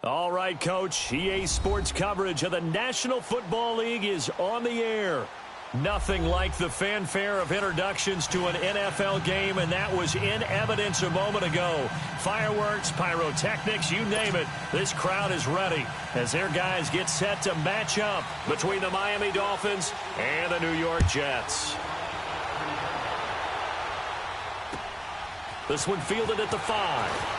All right, Coach. EA Sports coverage of the National Football League is on the air. Nothing like the fanfare of introductions to an NFL game, and that was in evidence a moment ago. Fireworks, pyrotechnics, you name it. This crowd is ready as their guys get set to match up between the Miami Dolphins and the New York Jets. This one fielded at the 5.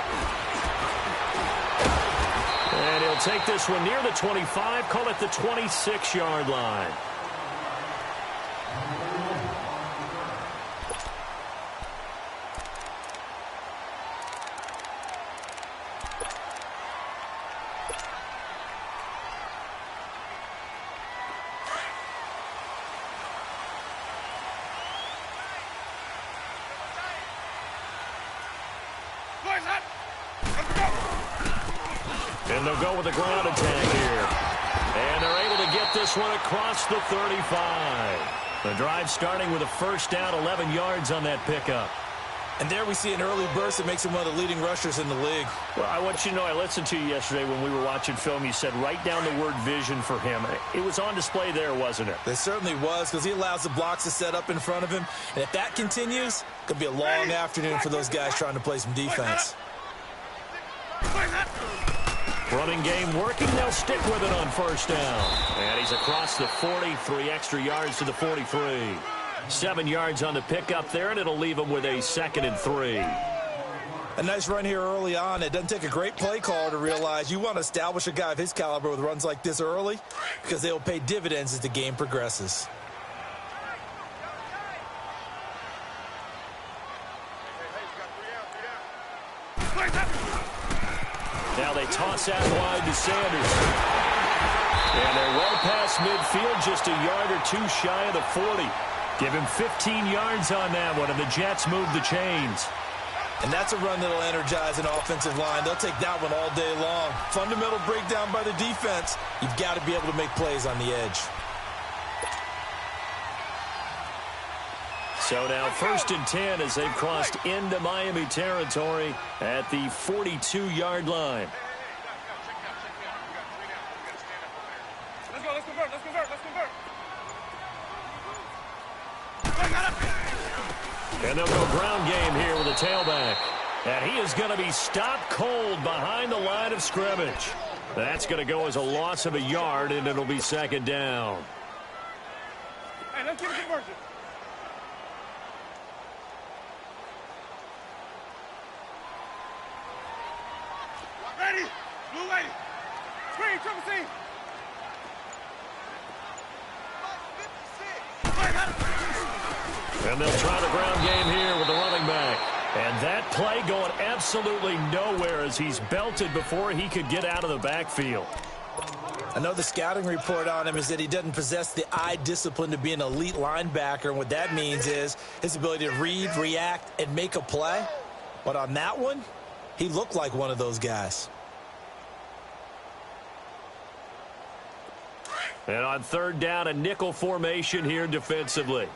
And he'll take this one near the 25, call it the 26-yard line. And they'll go with a ground attack here. And they're able to get this one across the 35. The drive starting with a first down, 11 yards on that pickup. And there we see an early burst that makes him one of the leading rushers in the league. Well, I want you to know, I listened to you yesterday when we were watching film. You said write down the word vision for him. It was on display there, wasn't it? It certainly was, because he allows the blocks to set up in front of him. And if that continues, it could be a long afternoon for those guys trying to play some defense. Running game working. They'll stick with it on first down. And he's across the 40, 3 extra yards to the 43. 7 yards on the pickup there, and it'll leave him with a 2nd and 3. A nice run here early on. It doesn't take a great play caller to realize you want to establish a guy of his caliber with runs like this early, because they'll pay dividends as the game progresses. Now they toss out wide to Sanders. And they're well past midfield, just a yard or two shy of the 40. Give him 15 yards on that one, and the Jets move the chains. And that's a run that'll energize an offensive line. They'll take that one all day long. Fundamental breakdown by the defense. You've got to be able to make plays on the edge. So now 1st and 10 as they've crossed into Miami territory at the 42-yard line. Let's convert. And they'll go ground game here with a tailback. And he is going to be stopped cold behind the line of scrimmage. That's going to go as a loss of a yard, and it'll be 2nd down. Hey, let's keep it conversion. Ready. Blue lady. Screen, triple C. And they'll try the ground game here with the running back. And that play going absolutely nowhere as he's belted before he could get out of the backfield. I know the scouting report on him is that he doesn't possess the eye discipline to be an elite linebacker. And what that means is his ability to read, react, and make a play. But on that one, he looked like one of those guys. And on 3rd down, a nickel formation here defensively.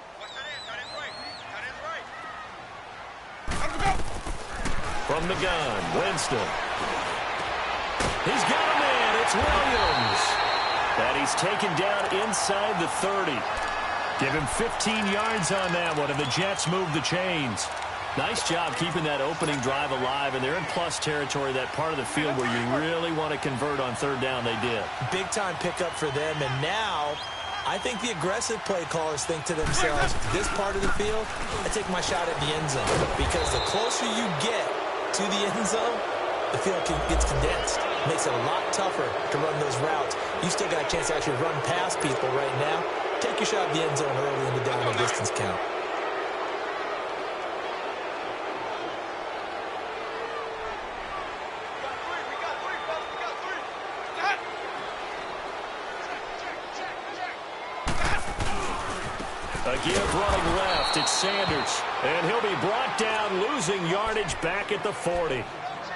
From the gun, Winston. He's got a man. It's Williams. And he's taken down inside the 30. Give him 15 yards on that one, and the Jets move the chains. Nice job keeping that opening drive alive, and they're in plus territory, that part of the field where you really want to convert on 3rd down. They did. Big-time pickup for them, and now I think the aggressive play callers think to themselves, this part of the field, I take my shot at the end zone, because the closer you get to the end zone, the field gets condensed. Makes it a lot tougher to run those routes. You still got a chance to actually run past people right now. Take your shot at the end zone early in the down and distance count. A give running left, it's Sanders. And he'll be brought down, losing yardage back at the 40.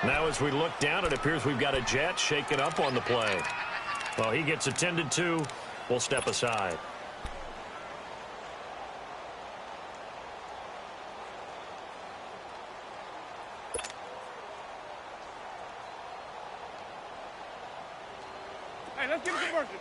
Now as we look down, it appears we've got a Jet shaken up on the play. Well, he gets attended to. We'll step aside. let's get a conversion.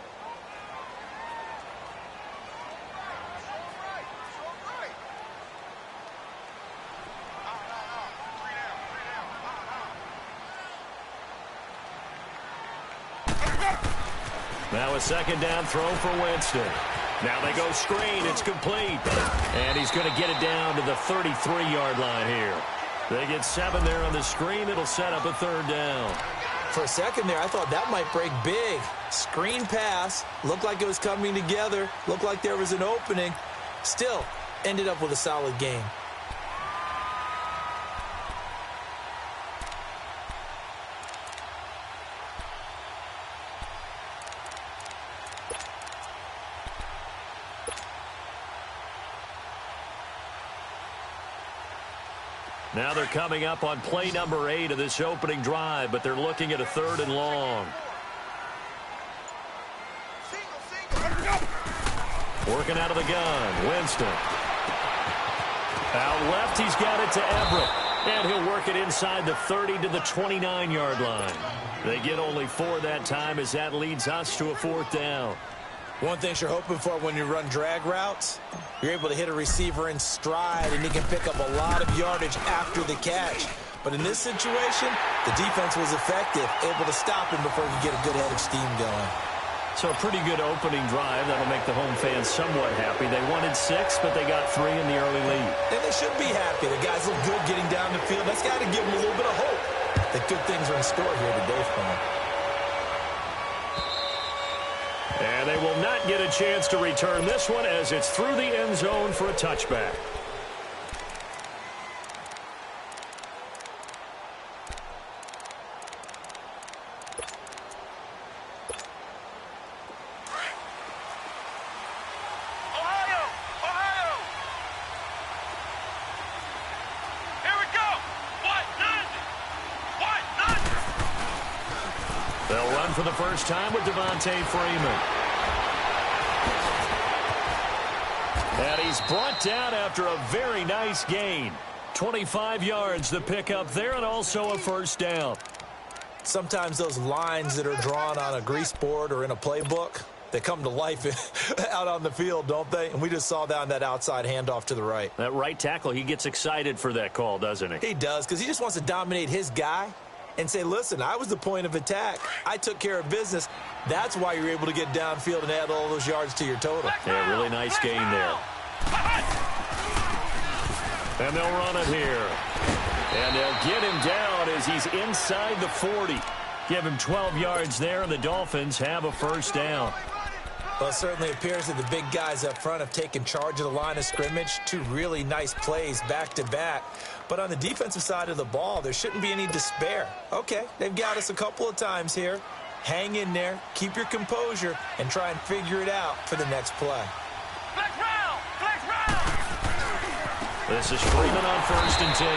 Now a second down throw for Winston. Now they go screen. It's complete. And he's going to get it down to the 33-yard line here. They get 7 there on the screen. It'll set up a third down. For a second there, I thought that might break big. Screen pass. Looked like it was coming together. Looked like there was an opening. Still, ended up with a solid game. Now they're coming up on play number 8 of this opening drive, but they're looking at a 3rd and long. Working out of the gun, Winston. Out left, he's got it to Everett. And he'll work it inside the 30 to the 29-yard line. They get only 4 that time as that leads us to a 4th down. One thing you're hoping for when you run drag routes, you're able to hit a receiver in stride, and he can pick up a lot of yardage after the catch. But in this situation, the defense was effective, able to stop him before he could get a good head of steam going. So a pretty good opening drive. That'll make the home fans somewhat happy. They wanted 6, but they got 3 in the early lead. And they should be happy. The guys look good getting down the field. That's got to give them a little bit of hope that good things are in store here today for them. And they will not get a chance to return this one as it's through the end zone for a touchback. They'll run for the first time with Devontae Freeman. And he's brought down after a very nice gain. 25 yards the pickup there, and also a first down. Sometimes those lines that are drawn on a grease board or in a playbook, they come to life out on the field, don't they? And we just saw that on that outside handoff to the right. That right tackle, he gets excited for that call, doesn't he? He does, because he just wants to dominate his guy and say, listen, I was the point of attack. I took care of business. That's why you're able to get downfield and add all those yards to your total. Yeah, really nice gain there. And they'll run it here. And they'll get him down as he's inside the 40. Give him 12 yards there, and the Dolphins have a first down. Well, it certainly appears that the big guys up front have taken charge of the line of scrimmage. 2 really nice plays back-to-back. But on the defensive side of the ball, there shouldn't be any despair. Okay, they've got us a couple of times here. Hang in there, keep your composure, and try and figure it out for the next play. Flex round! Flex round! This is Freeman on 1st and 10.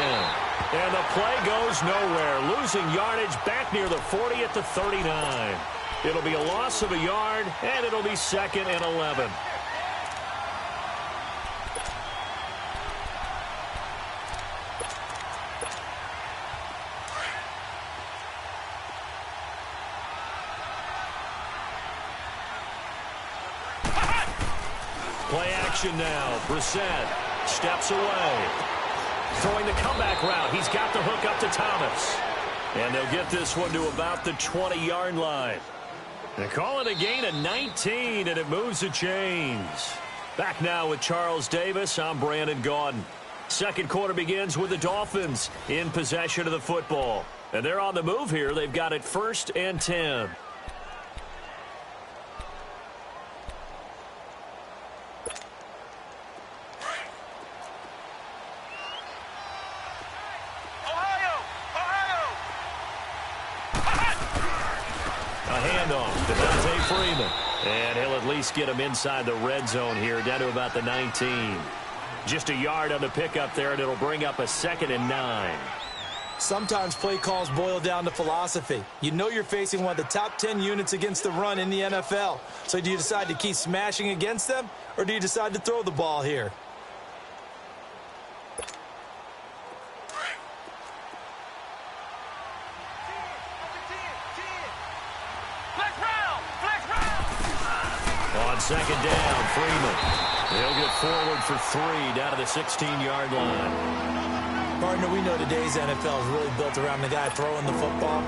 And the play goes nowhere. Losing yardage back near the 40 at the 39. It'll be a loss of a yard, and it'll be 2nd and 11. Play action now. Brissett steps away. Throwing the comeback route. He's got the hook up to Thomas. And they'll get this one to about the 20-yard line. They call it a gain of 19, and it moves the chains. Back now with Charles Davis. I'm Brandon Gaudin. Second quarter begins with the Dolphins in possession of the football. And they're on the move here. They've got it 1st and 10. Freeman. And he'll at least get him inside the red zone here, down to about the 19. Just a yard on the pickup there, and it'll bring up a 2nd and 9. Sometimes play calls boil down to philosophy. You know you're facing one of the top 10 units against the run in the NFL. So do you decide to keep smashing against them, or do you decide to throw the ball here? Flex round! Flex round! Freeman. He'll get forward for 3 down to the 16-yard line. Partner, we know today's NFL is really built around the guy throwing the football.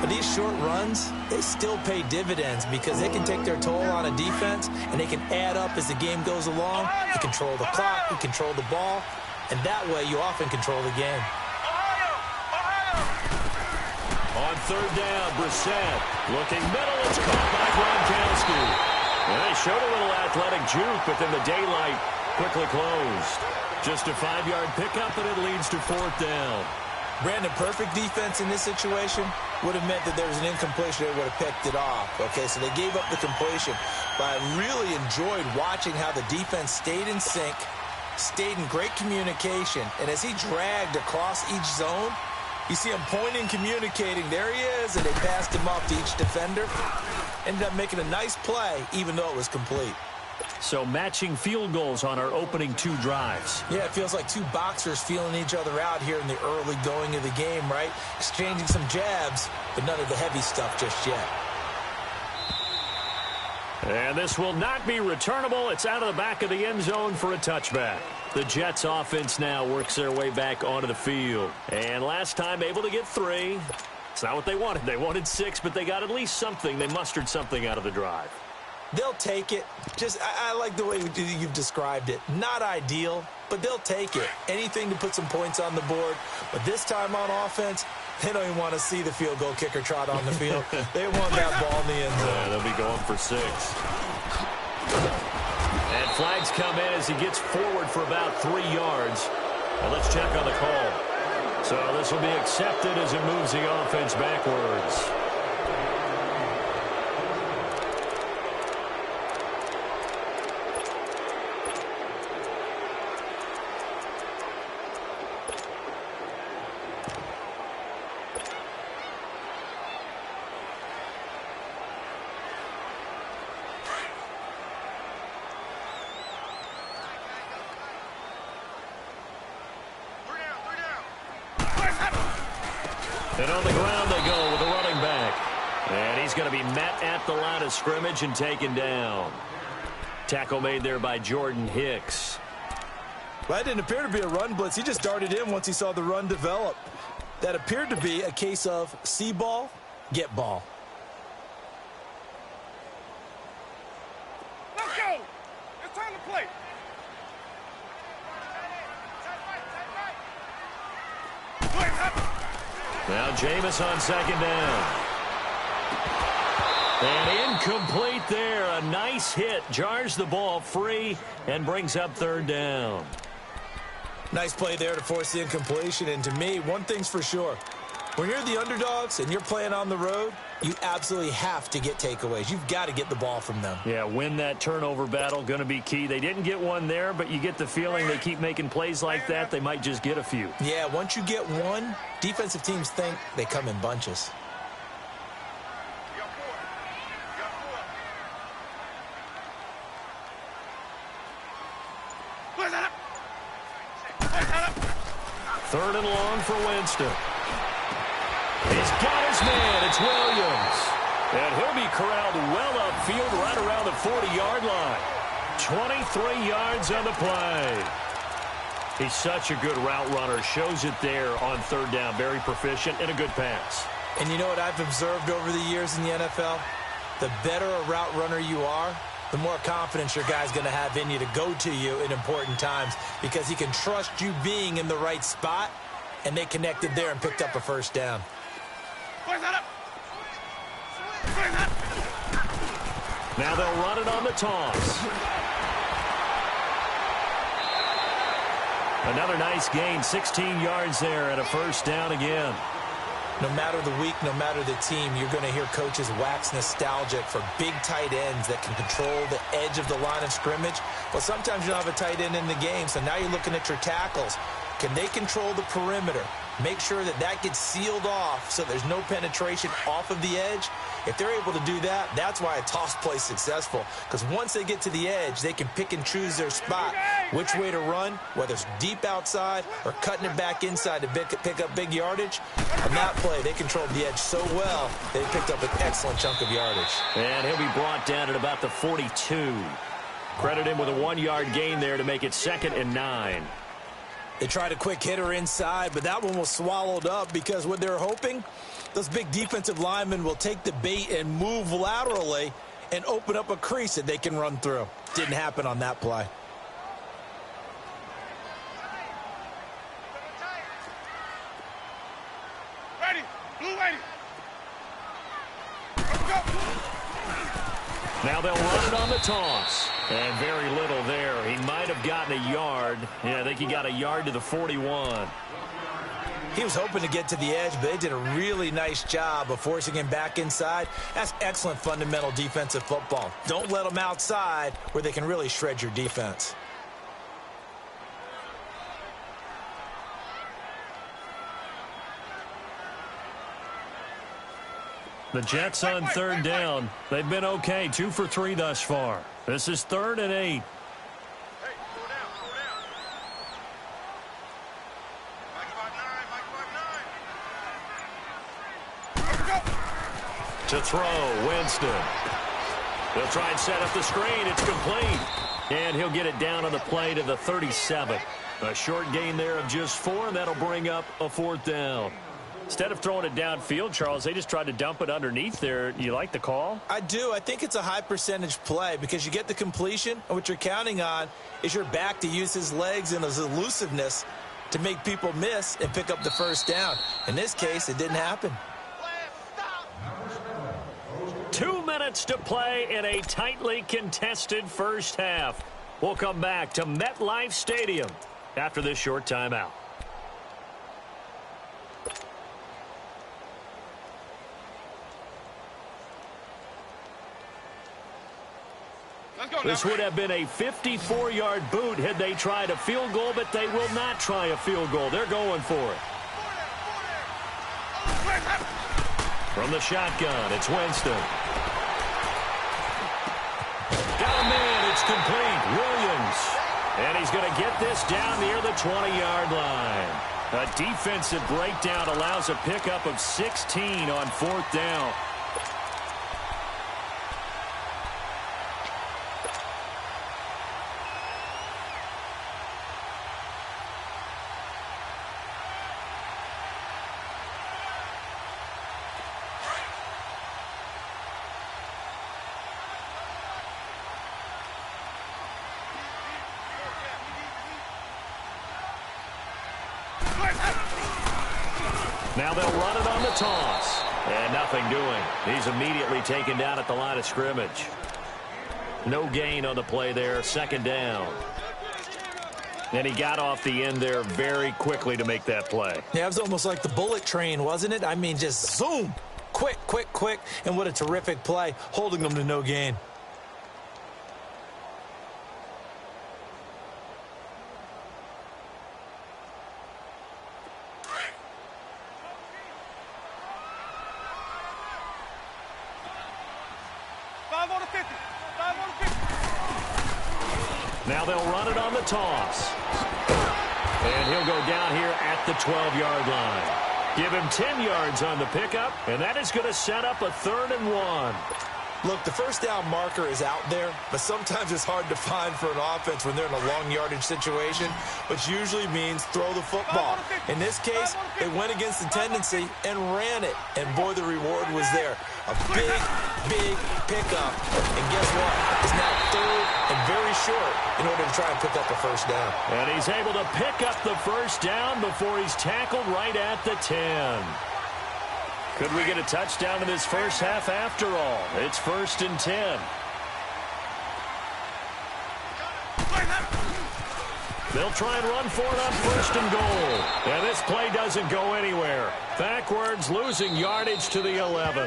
But these short runs, they still pay dividends because they can take their toll on a defense, and they can add up as the game goes along. You control the clock, you control the ball, and that way you often control the game. On 3rd down, Brissett looking middle. It's caught by Gronkowski. And they showed a little athletic juke, but then the daylight quickly closed. Just a 5-yard pickup, and it leads to 4th down. Brandon, perfect defense in this situation would have meant that there was an incompletion. They would have picked it off. Okay, so they gave up the completion. But I really enjoyed watching how the defense stayed in sync, stayed in great communication. And as he dragged across each zone, you see him pointing, communicating. There he is, and they passed him off to each defender. Ended up making a nice play, even though it was complete. So matching field goals on our opening 2 drives. Yeah, it feels like 2 boxers feeling each other out here in the early going of the game, right? Exchanging some jabs, but none of the heavy stuff just yet. And this will not be returnable. It's out of the back of the end zone for a touchback. The Jets offense now works their way back onto the field. And last time able to get 3. It's not what they wanted. They wanted 6, but they got at least something. They mustered something out of the drive. They'll take it. I like the way you've described it. Not ideal, but they'll take it. Anything to put some points on the board. But this time on offense, they don't even want to see the field goal kicker trot on the field. They want that ball in the end zone. Yeah, they'll be going for 6. And flags come in as he gets forward for about 3 yards. And let's check on the call. So this will be accepted as it moves the offense backwards. And on the ground they go with a running back. And he's going to be met at the line of scrimmage and taken down. Tackle made there by Jordan Hicks. Well, that didn't appear to be a run blitz. He just darted in once he saw the run develop. That appeared to be a case of see ball, get ball. Let's go. It's time to play. Now Jameis on 2nd down. And incomplete there. A nice hit. Jars the ball free and brings up 3rd down. Nice play there to force the incompletion. And to me, one thing's for sure. When you're the underdogs and you're playing on the road, you absolutely have to get takeaways. You've got to get the ball from them. Yeah, win that turnover battle, going to be key. They didn't get one there, but you get the feeling they keep making plays like that, they might just get a few. Yeah, once you get one, defensive teams think they come in bunches. Third and long for Winston. He's got his man. It's Williams. And he'll be corralled well upfield right around the 40-yard line. 23 yards on the play. He's such a good route runner. Shows it there on 3rd down. Very proficient and a good pass. And you know what I've observed over the years in the NFL? The better a route runner you are, the more confidence your guy's going to have in you to go to you in important times because he can trust you being in the right spot, and they connected there and picked up a 1st down. Now they'll run it on the toss. Another nice gain, 16 yards there and a 1st down again. No matter the week, no matter the team, you're going to hear coaches wax nostalgic for big tight ends that can control the edge of the line of scrimmage. Well, sometimes you don't have a tight end in the game, so now you're looking at your tackles. Can they control the perimeter? Make sure that that gets sealed off so there's no penetration off of the edge. If they're able to do that, that's why a toss play is successful. Because once they get to the edge, they can pick and choose their spot, which way to run, whether it's deep outside or cutting it back inside to pick up big yardage. On that play, they controlled the edge so well, they picked up an excellent chunk of yardage. And he'll be brought down at about the 42. Credit him with a 1-yard gain there to make it 2nd and 9. They tried a quick hitter inside, but that one was swallowed up because what they're hoping, those big defensive linemen will take the bait and move laterally and open up a crease that they can run through. Didn't happen on that play. Ready. Blue ready. Let's go. Now they'll run it on the toss. And very little there. He might have gotten a yard. Yeah, I think he got a yard to the 41. He was hoping to get to the edge, but they did a really nice job of forcing him back inside. That's excellent fundamental defensive football. Don't let them outside where they can really shred your defense. The Jets on 3rd down. They've been okay, 2 for 3 thus far. This is 3rd and 8. Hey, slow down, slow down. Mike about 9. Let's go. To throw, Winston. They'll try and set up the screen. It's complete. And he'll get it down on the play to the 37. A short gain there of just 4, and that'll bring up a 4th down. Instead of throwing it downfield, Charles, they just tried to dump it underneath there. You like the call? I do. I think it's a high percentage play because you get the completion, and what you're counting on is your back to use his legs and his elusiveness to make people miss and pick up the 1st down. In this case, it didn't happen. 2 minutes to play in a tightly contested first half. We'll come back to MetLife Stadium after this short timeout. This would have been a 54-yard boot had they tried a field goal, but they will not try a field goal. They're going for it. From the shotgun, it's Winston. Got a man, it's complete. Williams. And he's going to get this down near the 20-yard line. A defensive breakdown allows a pickup of 16 on 4th down. Now they'll run it on the toss. And nothing doing. He's immediately taken down at the line of scrimmage. No gain on the play there. 2nd down. And he got off the end there very quickly to make that play. Yeah, it was almost like the bullet train, wasn't it? I mean, just zoom. Quick, quick, quick. And what a terrific play, holding them to no gain. Now they'll run it on the toss. And he'll go down here at the 12-yard line. Give him 10 yards on the pickup, and that is going to set up a 3rd and 1. Look, the 1st down marker is out there, but sometimes it's hard to find for an offense when they're in a long yardage situation, which usually means throw the football. In this case, they went against the tendency and ran it, and boy, the reward was there. A big, big pickup, and guess what? It's now 3rd and very short in order to try and pick up the 1st down. And he's able to pick up the 1st down before he's tackled right at the 10. Could we get a touchdown in this first half after all? It's 1st and 10. They'll try and run for it on 1st and goal. And this play doesn't go anywhere. Backwards, losing yardage to the 11.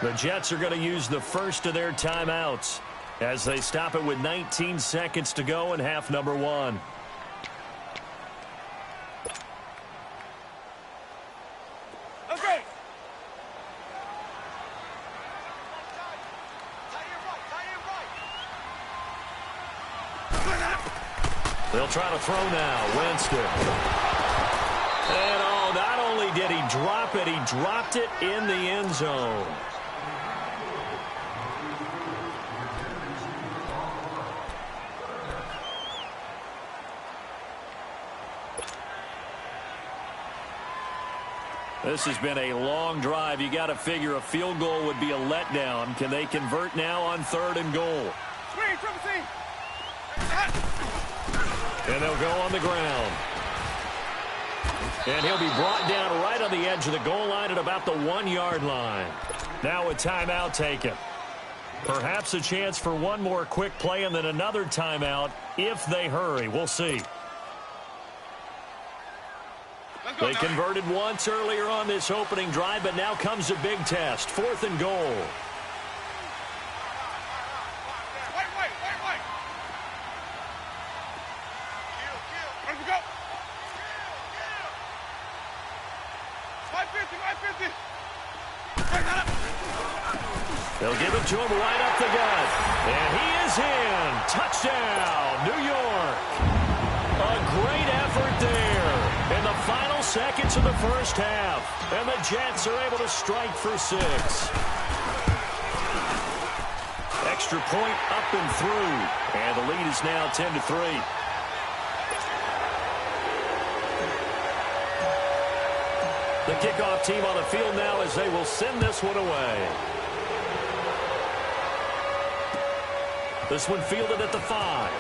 The Jets are going to use the first of their timeouts as they stop it with 19 seconds to go in half number 1. Let's go. They'll try to throw now. Winston. And oh, not only did he drop it, he dropped it in the end zone. This has been a long drive. You got to figure a field goal would be a letdown. Can they convert now on 3rd and goal? And they'll go on the ground. And he'll be brought down right on the edge of the goal line at about the 1-yard line. Now a timeout taken. Perhaps a chance for one more quick play and then another timeout if they hurry. We'll see. They converted once earlier on this opening drive, but now comes a big test. 4th and goal. They'll give it to him right up the gut. And he is in. Touchdown, New York. A great effort there in the final seconds of the first half. And the Jets are able to strike for 6. Extra point up and through. And the lead is now 10-3. The kickoff team on the field now as they will send this one away. This one fielded at the 5.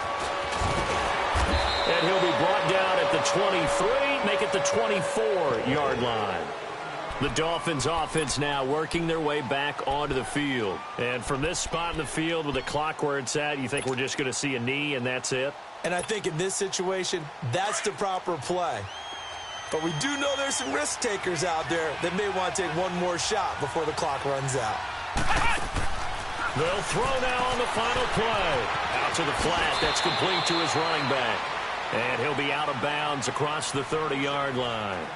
And he'll be brought down at the 23, make it the 24-yard line. The Dolphins offense now working their way back onto the field. And from this spot in the field with the clock where it's at, you think we're just going to see a knee and that's it? And I think in this situation, that's the proper play. But we do know there's some risk takers out there that may want to take one more shot before the clock runs out. They'll throw now on the final play. Out to the flat. That's complete to his running back. And he'll be out of bounds across the 30-yard line.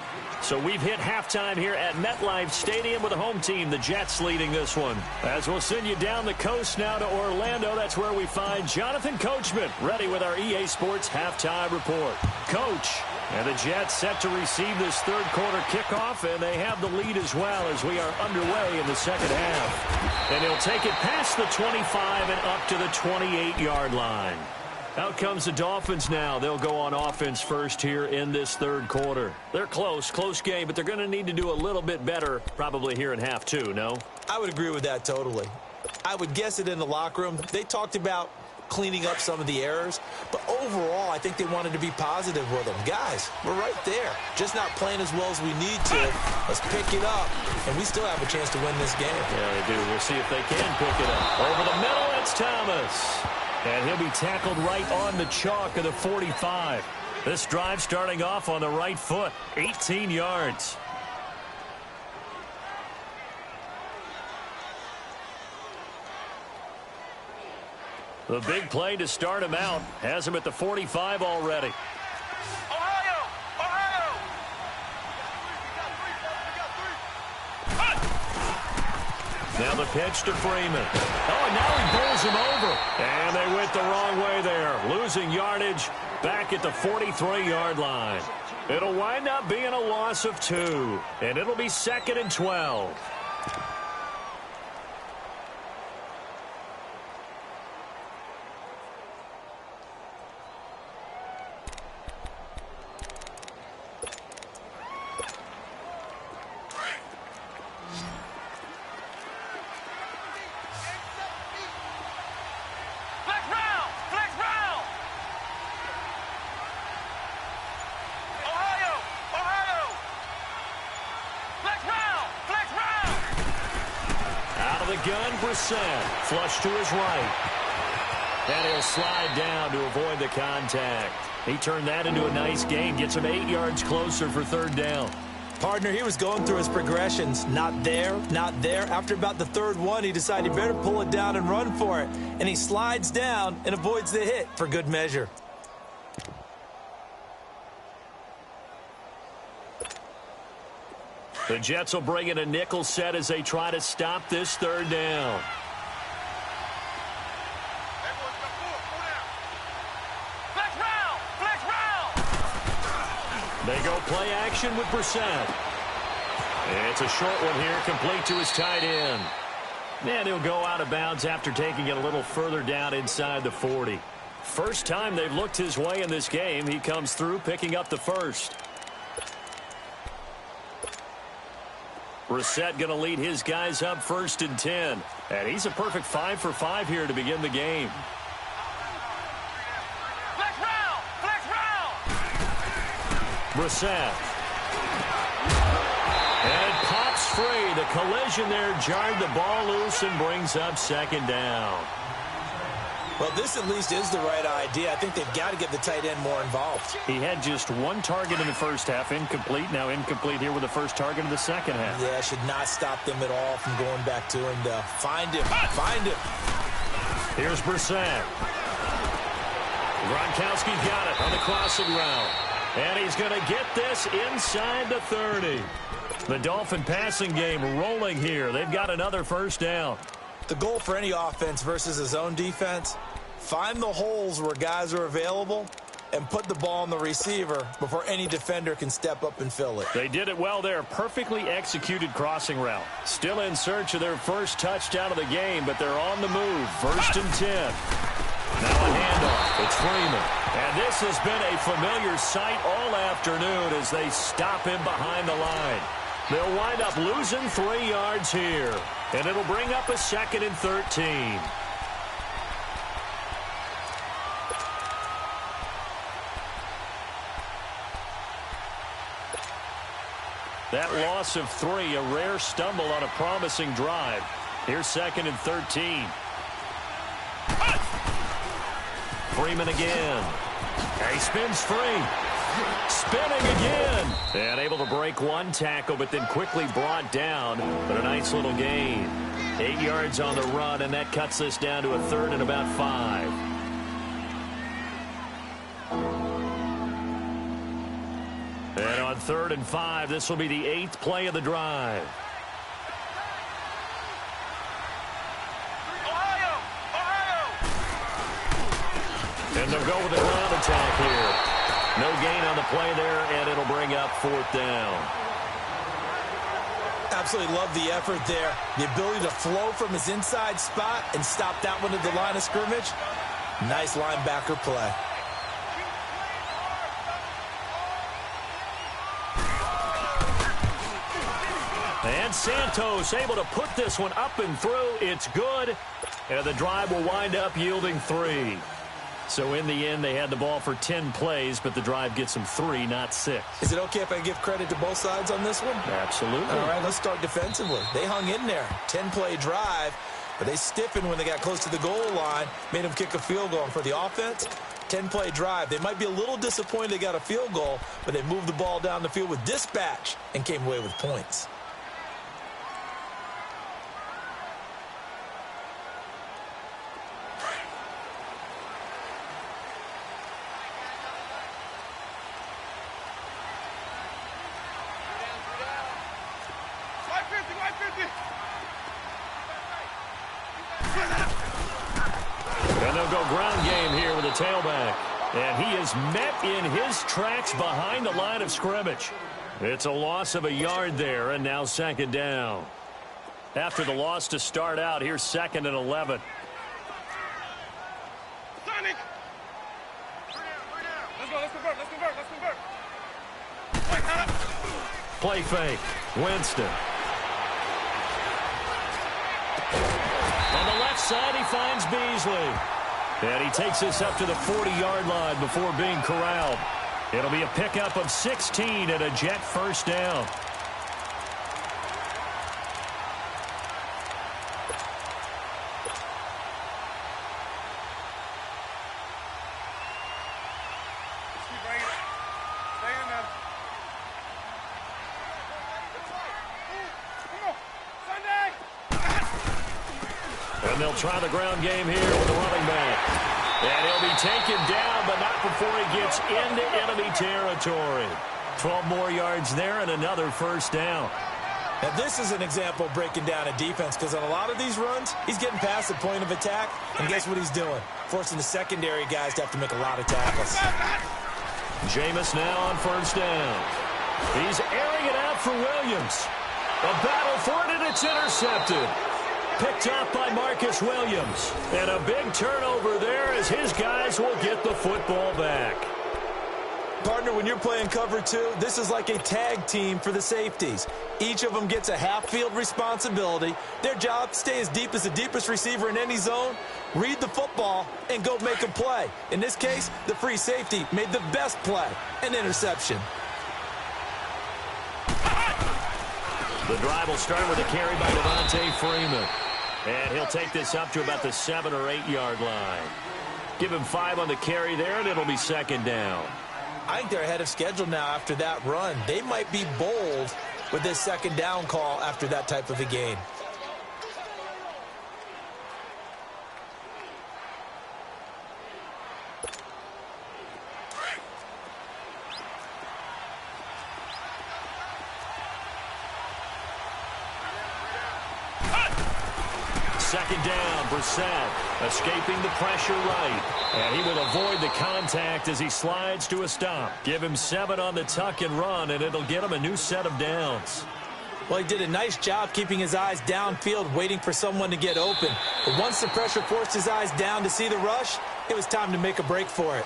So we've hit halftime here at MetLife Stadium with the home team, the Jets, leading this one. As we'll send you down the coast now to Orlando, that's where we find Jonathan Coachman, ready with our EA Sports halftime report. Coach, and the Jets set to receive this third quarter kickoff, and they have the lead as well as we are underway in the second half. And he'll take it past the 25 and up to the 28-yard line. Out comes the Dolphins now. They'll go on offense first here in this third quarter. They're close game, but they're going to need to do a little bit better probably here in half 2, no? I would agree with that totally. I would guess it in the locker room. They talked about cleaning up some of the errors, but overall, I think they wanted to be positive with them. Guys, we're right there. Just not playing as well as we need to. Let's pick it up, and we still have a chance to win this game. Yeah, they do. We'll see if they can pick it up. Over the middle, it's Thomas. And he'll be tackled right on the chalk of the 45. This drive starting off on the right foot, 18 yards. The big play to start him out has him at the 45 already. Now the pitch to Freeman. Oh, and now he bowls him over. And they went the wrong way there. Losing yardage back at the 43-yard line. It'll wind up being a loss of 2. And it'll be 2nd and 12. Flush to his right. And he'll slide down to avoid the contact. He turned that into a nice gain. Gets him 8 yards closer for 3rd down. Partner, he was going through his progressions. Not there, not there. After about the 3rd one, he decided he better pull it down and run for it. And he slides down and avoids the hit for good measure. The Jets will bring in a nickel set as they try to stop this 3rd down. They go play action with Brissett. It's a short one here, complete to his tight end. And he'll go out of bounds after taking it a little further down inside the 40. First time they've looked his way in this game. He comes through picking up the first. Brissett going to lead his guys up 1st and 10. And he's a perfect 5 for 5 here to begin the game. Flex round! Flex round! Brissett. And it pops free. The collision there jarred the ball loose and brings up 2nd down. Well, this at least is the right idea. I think they've got to get the tight end more involved. He had just 1 target in the first half, incomplete. Now incomplete here with the first target in the second half. Yeah, should not stop them at all from going back to him to find him. Find him. Here's Brissett. Gronkowski's got it on the crossing route. And he's going to get this inside the 30. The Dolphin passing game rolling here. They've got another 1st down. The goal for any offense versus his own defense, find the holes where guys are available and put the ball on the receiver before any defender can step up and fill it. They did it well there. Perfectly executed crossing route. Still in search of their first touchdown of the game, but they're on the move. 1st and 10. Now a handoff. It's Freeman. And this has been a familiar sight all afternoon as they stop him behind the line. They'll wind up losing 3 yards here. And it'll bring up a 2nd and 13. That loss of 3, a rare stumble on a promising drive. Here's 2nd and 13. Freeman again. And he spins free. Spinning again. And able to break 1 tackle, but then quickly brought down. But a nice little gain. 8 yards on the run, and that cuts this down to a 3rd and about 5. And on 3rd and 5, this will be the 8th play of the drive. Ohio! Ohio! And they'll go with the ground attack here. No gain on the play there, and it'll bring up 4th down. Absolutely love the effort there. The ability to flow from his inside spot and stop that one at the line of scrimmage. Nice linebacker play. And Santos able to put this one up and through. It's good. And the drive will wind up yielding 3. So in the end, they had the ball for 10 plays, but the drive gets them 3, not 6. Is it okay if I give credit to both sides on this one? Absolutely. All right, let's start defensively. They hung in there. 10-play drive, but they stiffened when they got close to the goal line, made them kick a field goal. And for the offense, 10-play drive. They might be a little disappointed they got a field goal, but they moved the ball down the field with dispatch and came away with points. And they'll go ground game here with a tailback. And he is met in his tracks behind the line of scrimmage. It's a loss of a yard there, and now 2nd down. After the loss to start out, here's 2nd and 11. Sonic! Let's go, let's convert, let's convert, let's convert. Wait, Play fake. Winston. On the left side, he finds Beasley. And he takes this up to the 40-yard line before being corralled. It'll be a pickup of 16 and a Jet 1st down. keep bringing it. Stay in there. Come on. Sunday! And they'll try the ground game here with the running back. And he'll be taken down, but not before he gets into enemy territory. 12 more yards there and another 1st down. Now, this is an example of breaking down a defense, because on a lot of these runs, he's getting past the point of attack, and guess what he's doing? Forcing the secondary guys to have to make a lot of tackles. Jameis now on 1st down. He's airing it out for Williams. A battle for it, and it's intercepted. Picked up by Marcus Williams. And a big turnover there as his guys will get the football back. Partner, when you're playing cover two, this is like a tag team for the safeties. Each of them gets a half-field responsibility. Their job, stay as deep as the deepest receiver in any zone, read the football, and go make a play. In this case, the free safety made the best play, an interception. The drive will start with a carry by Devontae Freeman. And he'll take this up to about the 7 or 8 yard line. Give him 5 on the carry there, and it'll be second down. I think they're ahead of schedule now after that run. They might be bold with this second down call after that type of a gain. Second down, Brissett escaping the pressure right. And he will avoid the contact as he slides to a stop. Give him 7 on the tuck and run, and it'll get him a new set of downs. Well, he did a nice job keeping his eyes downfield, waiting for someone to get open. But once the pressure forced his eyes down to see the rush, it was time to make a break for it.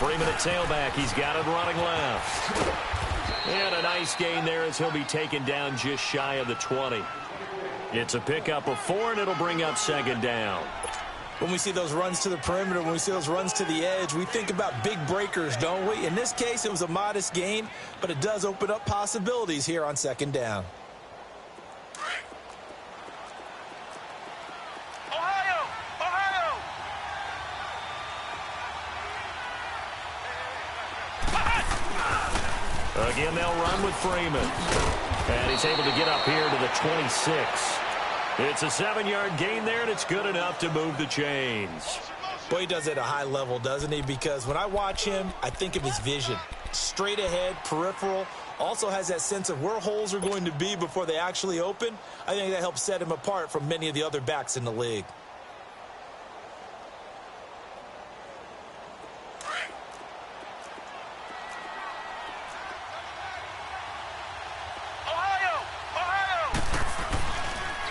Freeman at tailback. He's got it running left. And a nice gain there as he'll be taken down just shy of the 20. It's a pickup of 4, and it'll bring up second down. When we see those runs to the perimeter, when we see those runs to the edge, we think about big breakers, don't we? In this case, it was a modest gain, but it does open up possibilities here on second down. Again, they'll run with Freeman. And he's able to get up here to the 26. It's a 7-yard gain there, and it's good enough to move the chains. Boy, he does it at a high level, doesn't he? Because when I watch him, I think of his vision. Straight ahead, peripheral. Also has that sense of where holes are going to be before they actually open. I think that helps set him apart from many of the other backs in the league.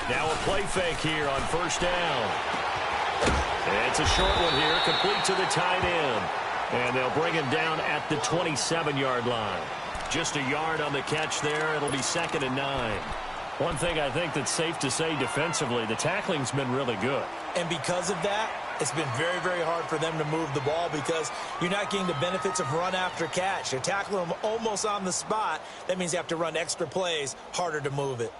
Now a play fake here on first down. It's a short one here, complete to the tight end. And they'll bring him down at the 27-yard line. Just a yard on the catch there. It'll be second and 9. One thing I think that's safe to say defensively, the tackling's been really good. And because of that, it's been very, very hard for them to move the ball because you're not getting the benefits of run after catch. You're tackling them almost on the spot. That means you have to run extra plays, harder to move it.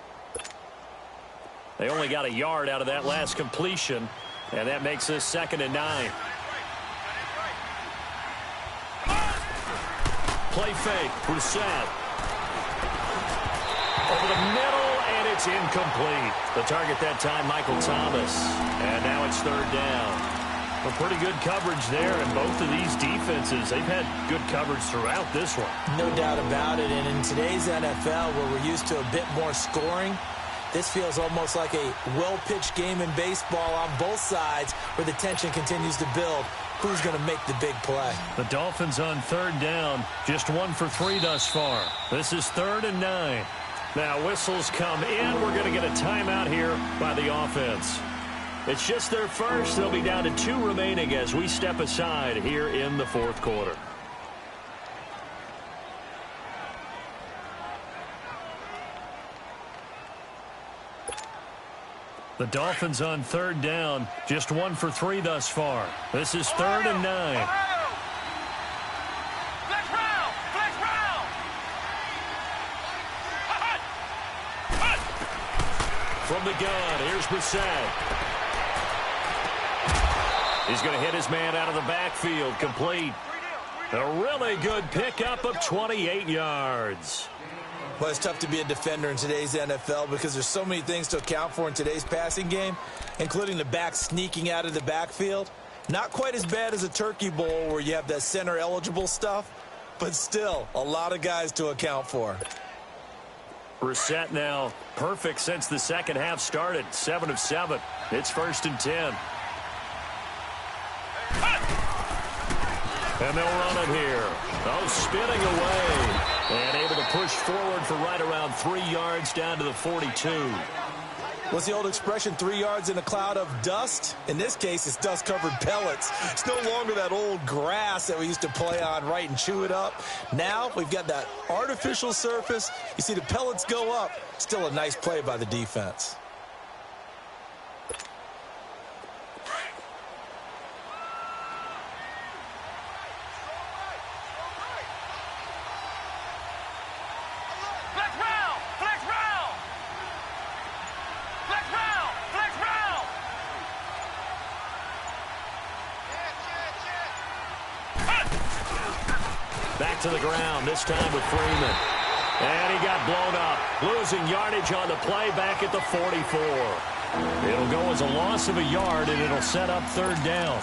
They only got a yard out of that last completion, and that makes this second and 9. Play fake, Brissett. Over the middle, and it's incomplete. The target that time, Michael Thomas. And now it's third down. Well, pretty good coverage there, and both of these defenses, they've had good coverage throughout this one. No doubt about it, and in today's NFL, where we're used to a bit more scoring, this feels almost like a well-pitched game in baseball on both sides where the tension continues to build. Who's going to make the big play? The Dolphins on third down, just 1 for 3 thus far. This is third and 9. Now whistles come in. We're going to get a timeout here by the offense. It's just their first. They'll be down to 2 remaining as we step aside here in the fourth quarter. The Dolphins on third down, just 1 for 3 thus far. This is 3rd and 9. From the gun, here's Brissett. He's going to hit his man out of the backfield, complete. A really good pickup of 28 yards. Well, it's tough to be a defender in today's NFL because there's so many things to account for in today's passing game, including the back sneaking out of the backfield. Not quite as bad as a turkey bowl where you have that center-eligible stuff, but still a lot of guys to account for. Brissett now perfect since the second half started. 7 of 7. It's 1st and 10. And they'll run it here. Oh, spinning away. And able to push forward for right around 3 yards down to the 42. What's the old expression, 3 yards in a cloud of dust? In this case, it's dust-covered pellets. It's no longer that old grass that we used to play on, right, and chew it up. Now we've got that artificial surface. You see the pellets go up. Still a nice play by the defense. Back to the ground, this time with Freeman. And he got blown up. Losing yardage on the play back at the 44. It'll go as a loss of a yard, and it'll set up 3rd down.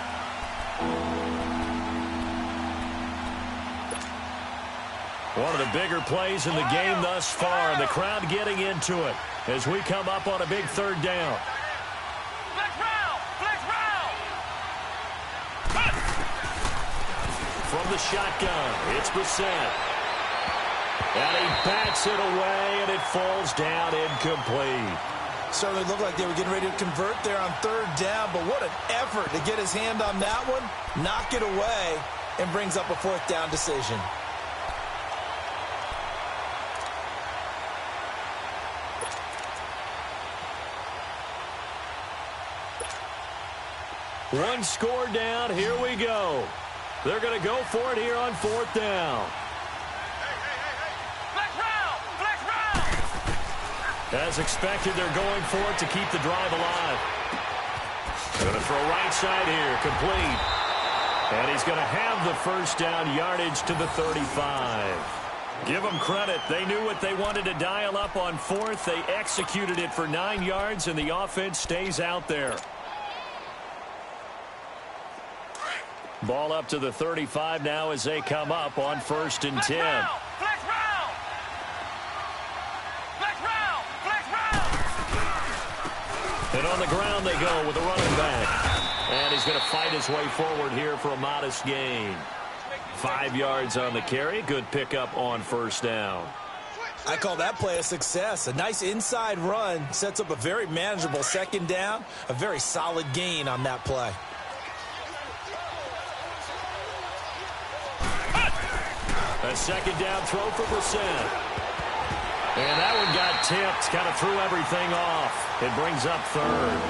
One of the bigger plays in the game thus far, and the crowd getting into it as we come up on a big 3rd down. From the shotgun, it's Brissett. And he bats it away, and it falls down incomplete. Certainly looked like they were getting ready to convert there on 3rd down, but what an effort to get his hand on that one, knock it away, and brings up a 4th down decision. One score down, here we go. They're going to go for it here on 4th down. As expected, they're going for it to keep the drive alive. Going to throw right side here, complete. And he's going to have the 1st down yardage to the 35. Give them credit. They knew what they wanted to dial up on 4th. They executed it for 9 yards, and the offense stays out there. Ball up to the 35 now as they come up on 1st and 10. And on the ground they go with a running back. And he's going to fight his way forward here for a modest gain. 5 yards on the carry. Good pickup on 1st down. I call that play a success. A nice inside run sets up a very manageable 2nd down. A very solid gain on that play. A 2nd down throw for Brissett. And that one got tipped, kind of threw everything off. It brings up 3rd.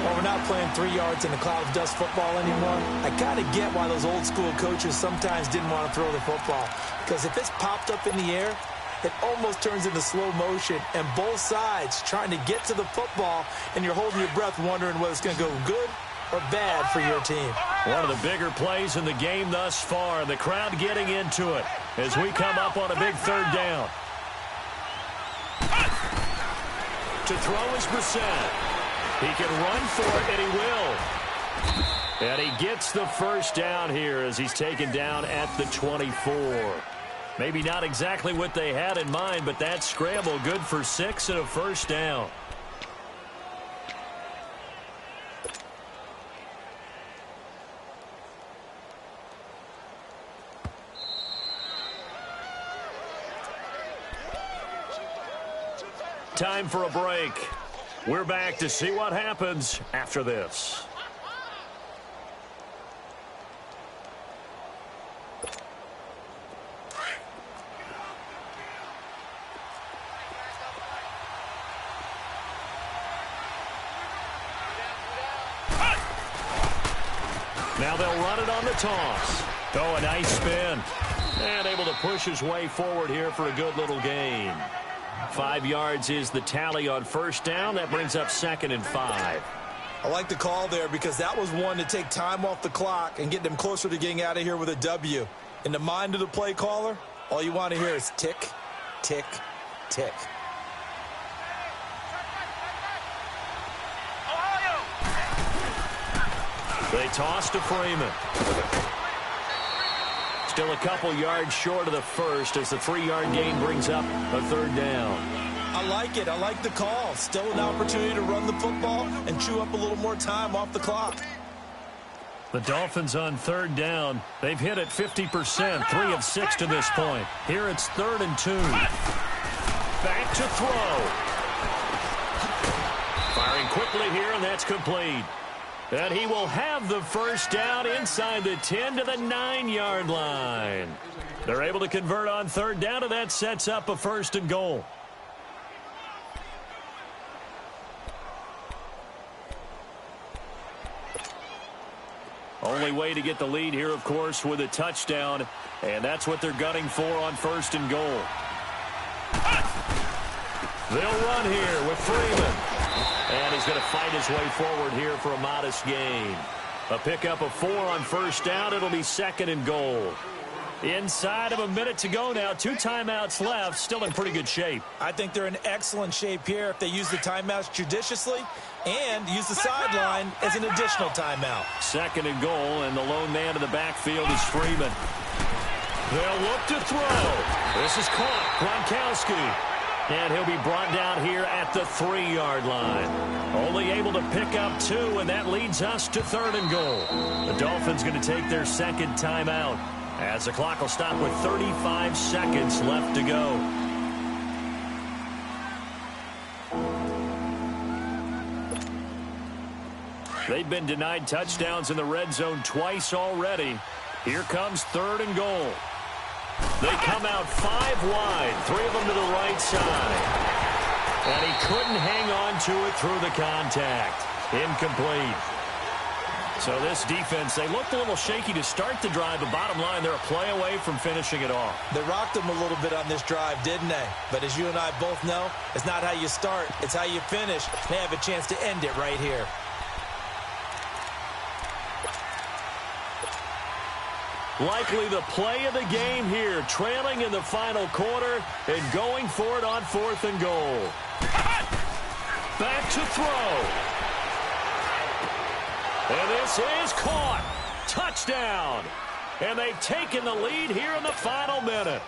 Well, we're not playing 3 yards in a cloud of dust football anymore. I kind of get why those old school coaches sometimes didn't want to throw the football. Because if it's popped up in the air, it almost turns into slow motion. And both sides trying to get to the football, and you're holding your breath wondering whether it's going to go good or bad for your team. One of the bigger plays in the game thus far. The crowd getting into it as we come up on a big 3rd down. To throw is Brissett. He can run for it, and he will. And he gets the 1st down here as he's taken down at the 24. Maybe not exactly what they had in mind, but that scramble good for 6 and a 1st down. Time for a break. We're back to see what happens after this. Now they'll run it on the toss. Oh, a nice spin. And able to push his way forward here for a good little gain. 5 yards is the tally on first down. That brings up 2nd and 5. I like the call there because that was one to take time off the clock and get them closer to getting out of here with a W. In the mind of the play caller, all you want to hear is tick, tick, tick. They toss to Freeman. Still a couple yards short of the first as the 3-yard gain brings up a 3rd down. I like it. I like the call. Still an opportunity to run the football and chew up a little more time off the clock. The Dolphins on 3rd down. They've hit it 50%, 3 of 6 to this point. Here it's 3rd and 2. Back to throw. Firing quickly here, and that's complete. And he will have the first down inside the 10 to the 9-yard line. They're able to convert on 3rd down, and that sets up a 1st and goal. Only way to get the lead here, of course, with a touchdown, and that's what they're gunning for on 1st and goal. They'll run here with Freeman. And he's going to fight his way forward here for a modest gain. A pickup of 4 on 1st down. It'll be 2nd and goal. Inside of a minute to go now. 2 timeouts left. Still in pretty good shape. I think they're in excellent shape here if they use the timeouts judiciously and use the sideline as an additional timeout. 2nd and goal, and the lone man in the backfield is Freeman. They'll look to throw. This is caught. Gronkowski. And he'll be brought down here at the 3-yard line. Only able to pick up 2, and that leads us to 3rd and goal. The Dolphins going to take their 2nd timeout as the clock will stop with 35 seconds left to go. They've been denied touchdowns in the red zone twice already. Here comes 3rd and goal. They come out 5 wide, 3 of them to the right side. And he couldn't hang on to it through the contact. Incomplete. So this defense, they looked a little shaky to start the drive, but bottom line, they're a play away from finishing it off. They rocked them a little bit on this drive, didn't they? But as you and I both know, it's not how you start, it's how you finish. They have a chance to end it right here. Likely the play of the game here, trailing in the final quarter and going for it on 4th and goal. Back to throw. And this is caught. Touchdown. And they've taken the lead here in the final minute.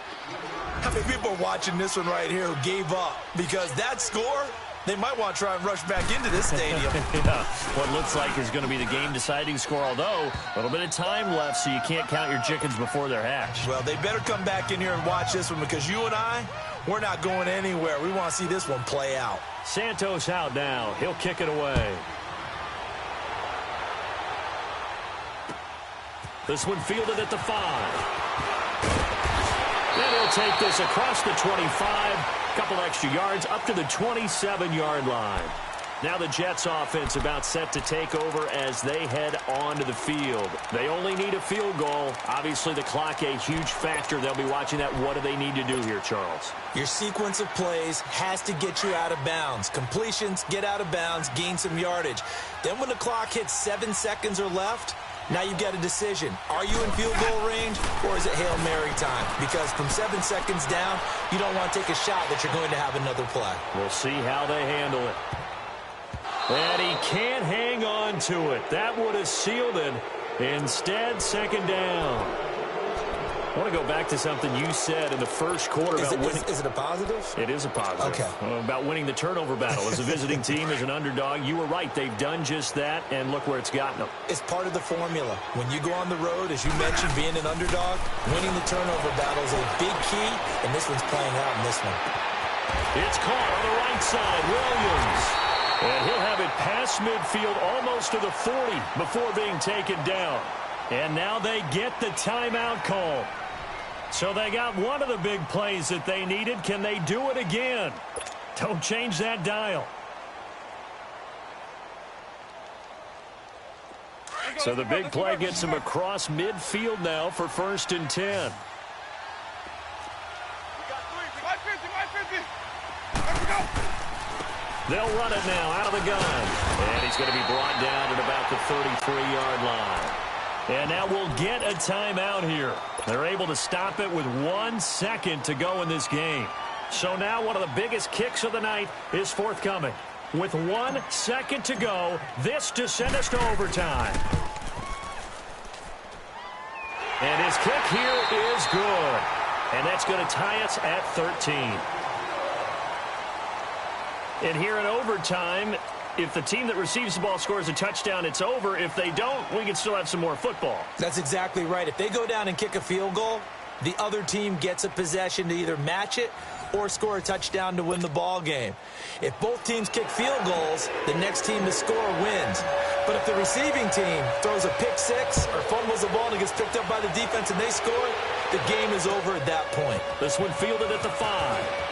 How many people are watching this one right here who gave up? Because that score, they might want to try and rush back into this stadium. Yeah, what looks like is going to be the game-deciding score, although a little bit of time left, so you can't count your chickens before they're hatched. Well, they better come back in here and watch this one because you and I, we're not going anywhere. We want to see this one play out. Santos out now. He'll kick it away. This one fielded at the 5. And he'll take this across the 25. Couple extra yards up to the 27-yard line. Now the Jets offense about set to take over as they head onto the field. They only need a field goal. Obviously the clock a huge factor. They'll be watching that. What do they need to do here, Charles? Your sequence of plays has to get you out of bounds. Completions, get out of bounds, gain some yardage. Then when the clock hits 7 seconds or left, now you've got a decision. Are you in field goal range or is it Hail Mary time? Because from 7 seconds down, you don't want to take a shot that you're going to have another play. We'll see how they handle it. And he can't hang on to it. That would have sealed it. Instead, 2nd down. I want to go back to something you said in the first quarter about winning. Is it a positive? It is a positive. Okay. About winning the turnover battle. As a visiting team, as an underdog, you were right. They've done just that, and look where it's gotten them. It's part of the formula. When you go on the road, as you mentioned, being an underdog, winning the turnover battle is a big key, and this one's playing out in this one. It's caught on the right side. Williams. And he'll have it past midfield almost to the 40 before being taken down. And now they get the timeout call. So they got one of the big plays that they needed. Can they do it again? Don't change that dial. So the big play gets him across midfield now for 1st and 10. They'll run it now out of the gun. And he's going to be brought down at about the 33-yard line. And now we'll get a timeout here. They're able to stop it with 1 second to go in this game. So now one of the biggest kicks of the night is forthcoming. With 1 second to go, this to send us to overtime. And his kick here is good. And that's going to tie us at 13. And here in overtime, if the team that receives the ball scores a touchdown, it's over. If they don't, we can still have some more football. That's exactly right. If they go down and kick a field goal, the other team gets a possession to either match it or score a touchdown to win the ball game. If both teams kick field goals, the next team to score wins. But if the receiving team throws a pick six or fumbles the ball and it gets picked up by the defense and they score, the game is over at that point. This one fielded at the 5.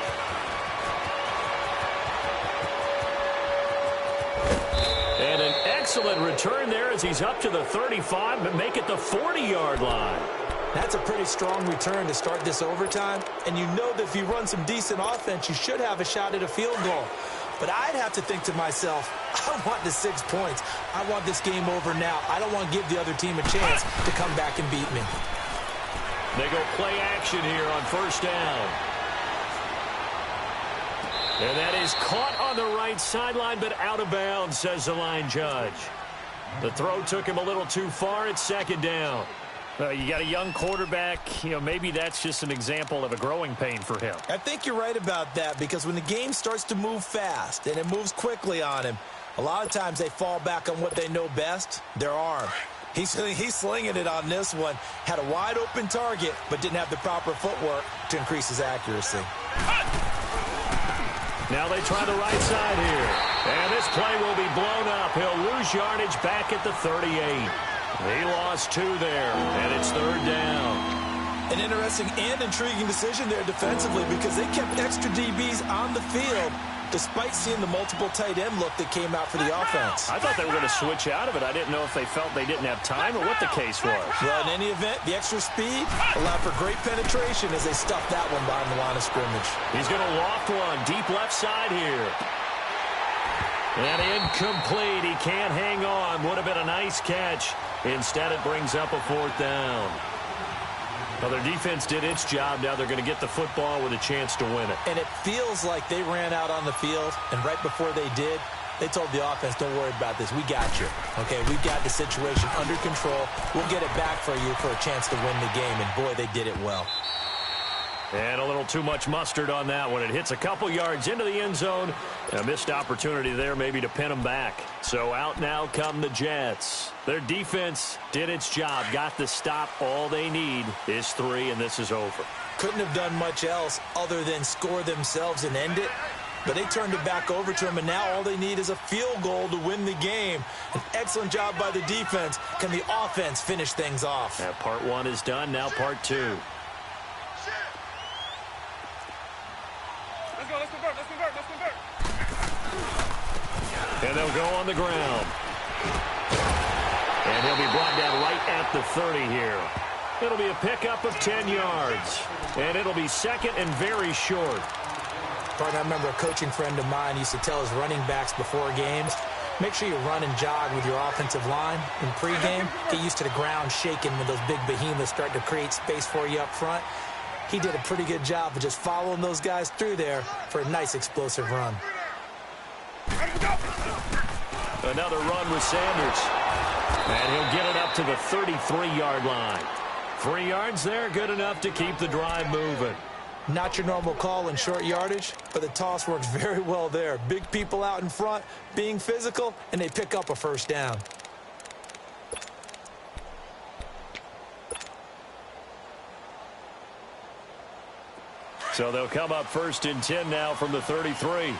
And an excellent return there as he's up to the 35, but make it the 40-yard line. That's a pretty strong return to start this overtime. And you know that if you run some decent offense, you should have a shot at a field goal. But I'd have to think to myself, I want the 6 points. I want this game over now. I don't want to give the other team a chance to come back and beat me. They go play action here on 1st down. And that is caught on the right sideline, but out of bounds, says the line judge. The throw took him a little too far. It's 2nd down. You got a young quarterback. Maybe that's just an example of a growing pain for him. I think you're right about that, because when the game starts to move fast and it moves quickly on him, a lot of times they fall back on what they know best, their arm. He's slinging it on this one. Had a wide-open target, but didn't have the proper footwork to increase his accuracy. Now they try the right side here. And this play will be blown up. He'll lose yardage back at the 38. He lost 2 there, and it's 3rd down. An interesting and intriguing decision there defensively, because they kept extra DBs on the field despite seeing the multiple tight end look that came out for the offense. I thought they were going to switch out of it. I didn't know if they felt they didn't have time or what the case was. Well, in any event, the extra speed allowed for great penetration as they stuffed that one behind the line of scrimmage. He's going to loft one deep left side here. And incomplete. He can't hang on. Would have been a nice catch. Instead, it brings up a 4th down. Well, their defense did its job. Now they're going to get the football with a chance to win it. And it feels like they ran out on the field, and right before they did, they told the offense, don't worry about this. We got you. Okay, we've got the situation under control. We'll get it back for you for a chance to win the game. And, boy, they did it well. And a little too much mustard on that one. It hits a couple yards into the end zone. A missed opportunity there maybe to pin them back. So out now come the Jets. Their defense did its job, got the stop. All they need is 3, and this is over. Couldn't have done much else other than score themselves and end it. But they turned it back over to him, and now all they need is a field goal to win the game. An excellent job by the defense. Can the offense finish things off? That part 1 is done. Now part 2. Let's convert. And they'll go on the ground. And he'll be brought down right at the 30 here. It'll be a pickup of 10 yards. And it'll be 2nd and very short. Partner, I remember a coaching friend of mine used to tell his running backs before games, make sure you run and jog with your offensive line in pregame. Get used to the ground shaking when those big behemoths start to create space for you up front. He did a pretty good job of just following those guys through there for a nice explosive run. Another run with Sanders. And he'll get it up to the 33-yard line. 3 yards there, good enough to keep the drive moving. Not your normal call in short yardage, but the toss works very well there. Big people out in front, being physical, and they pick up a 1st down. So they'll come up 1st and 10 now from the 33. Ready.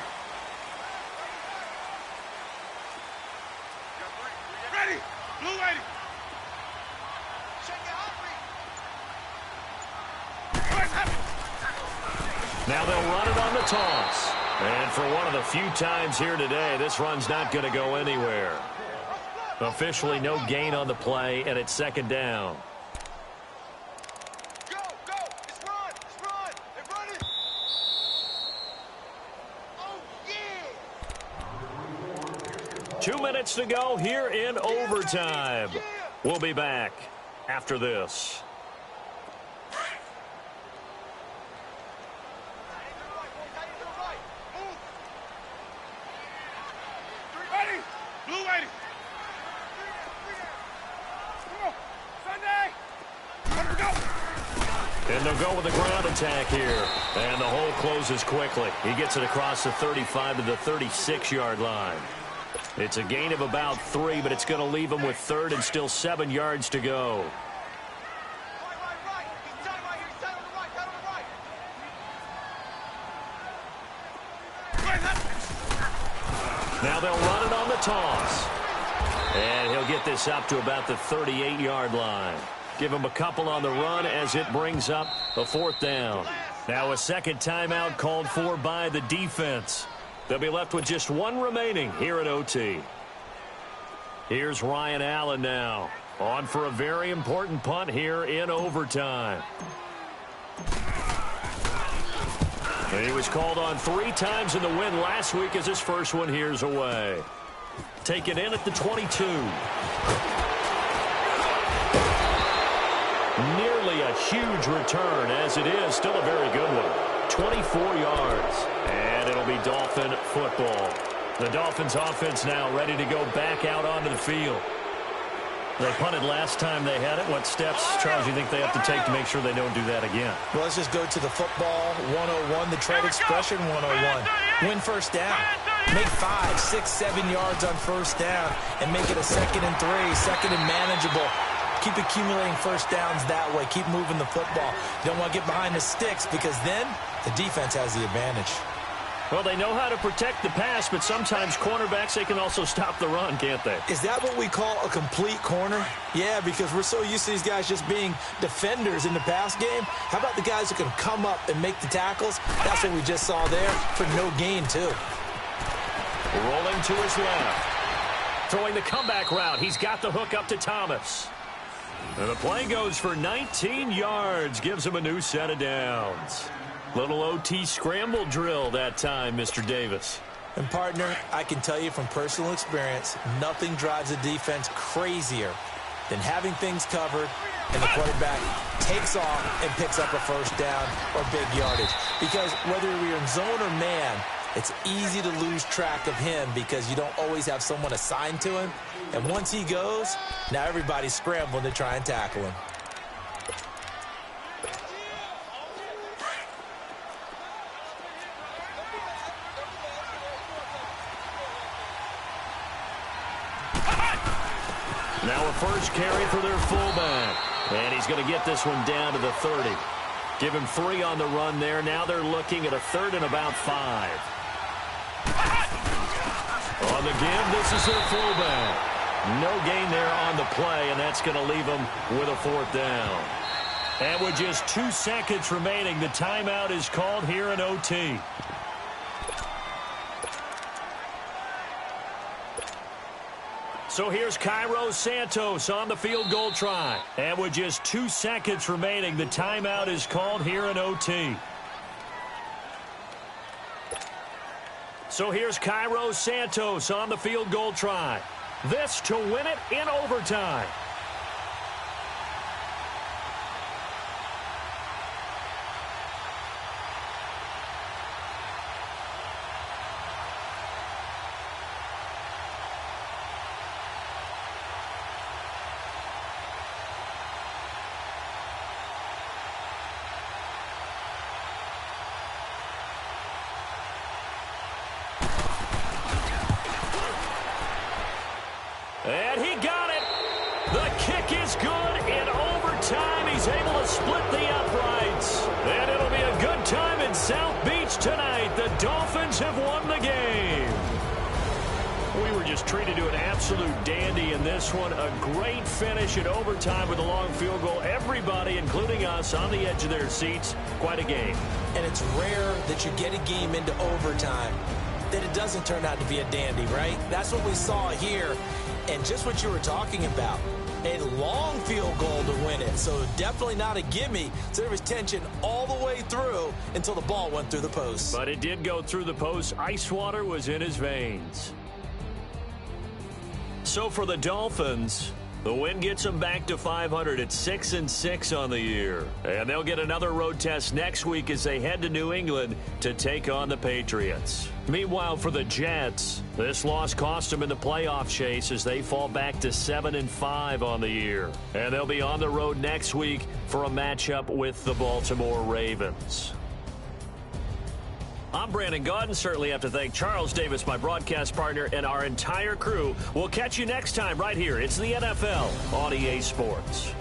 Blue lady. Now they'll run it on the toss. And for one of the few times here today, this run's not going to go anywhere. Officially no gain on the play, and it's second down. Go, go. Let's run. Let's run. They're running. Oh, yeah. 2 minutes to go here in overtime. We'll be back after this. Ready? Blue lady. Come on. Sunday. Let her go. And they'll go with the ground attack here. And the hole closes quickly. He gets it across the 35 to the 36-yard line. It's a gain of about 3, but it's going to leave him with third and still 7 yards to go. Right. He's tight right here. He's tight on the right. Tight on the right. Now they'll run it on the toss. And he'll get this up to about the 38-yard line. Give him a couple on the run as it brings up a fourth down. Now a second timeout called for by the defense. They'll be left with just one remaining here at OT. Here's Ryan Allen now. On for a very important punt here in overtime. He was called on 3 times in the win last week as his first one here's away. Taken in at the 22. Nearly a huge return as it is. Still a very good one. 24 yards. And it'll be Dolphin football. The Dolphins offense now ready to go back out onto the field. They punted last time they had it. What steps, Charles, you think they have to take to make sure they don't do that again? Well, let's just go to the football 101, the trade expression 101. Win first down. Make 5, 6, 7 yards on first down and make it a 2nd and 3, second and manageable. Keep accumulating first downs that way. Keep moving the football. You don't want to get behind the sticks because then the defense has the advantage. Well, they know how to protect the pass, but sometimes cornerbacks, they can also stop the run, can't they? Is that what we call a complete corner? Yeah, because we're so used to these guys just being defenders in the pass game. How about the guys who can come up and make the tackles? That's what we just saw there for no gain, too. Rolling to his left. Throwing the comeback route. He's got the hook up to Thomas. And the play goes for 19 yards. Gives him a new set of downs. Little OT scramble drill that time, Mr. Davis. And, partner, I can tell you from personal experience, nothing drives a defense crazier than having things covered and the quarterback takes off and picks up a first down or big yardage. Because whether you're in zone or man, it's easy to lose track of him because you don't always have someone assigned to him. And once he goes, now everybody's scrambling to try and tackle him. Now a first carry for their fullback. And he's going to get this one down to the 30. Give him 3 on the run there. Now they're looking at a 3rd and about 5. On the give, this is their fullback. No gain there on the play, and that's going to leave them with a 4th down. And with just 2 seconds remaining, the timeout is called here in OT. So here's Cairo Santos on the field goal try. And with just 2 seconds remaining, the timeout is called here in OT. So here's Cairo Santos on the field goal try. This to win it in overtime. And he got it. The kick is good in overtime. He's able to split the uprights. And it'll be a good time in South Beach tonight. The Dolphins have won the game. We were just treated to an absolute dandy in this one. A great finish in overtime with a long field goal. Everybody, including us, on the edge of their seats. Quite a game. And it's rare that you get a game into overtime that it doesn't turn out to be a dandy, right? That's what we saw here. And just what you were talking about, a long field goal to win it. So definitely not a gimme. So there was tension all the way through until the ball went through the post. But it did go through the post. Ice water was in his veins. So for the Dolphins, the win gets them back to 500 at 6-6 on the year. And they'll get another road test next week as they head to New England to take on the Patriots. Meanwhile, for the Jets, this loss cost them in the playoff chase as they fall back to 7-5 on the year. And they'll be on the road next week for a matchup with the Baltimore Ravens. I'm Brandon Gaudin. Certainly have to thank Charles Davis, my broadcast partner, and our entire crew. We'll catch you next time right here. It's the NFL on EA Sports.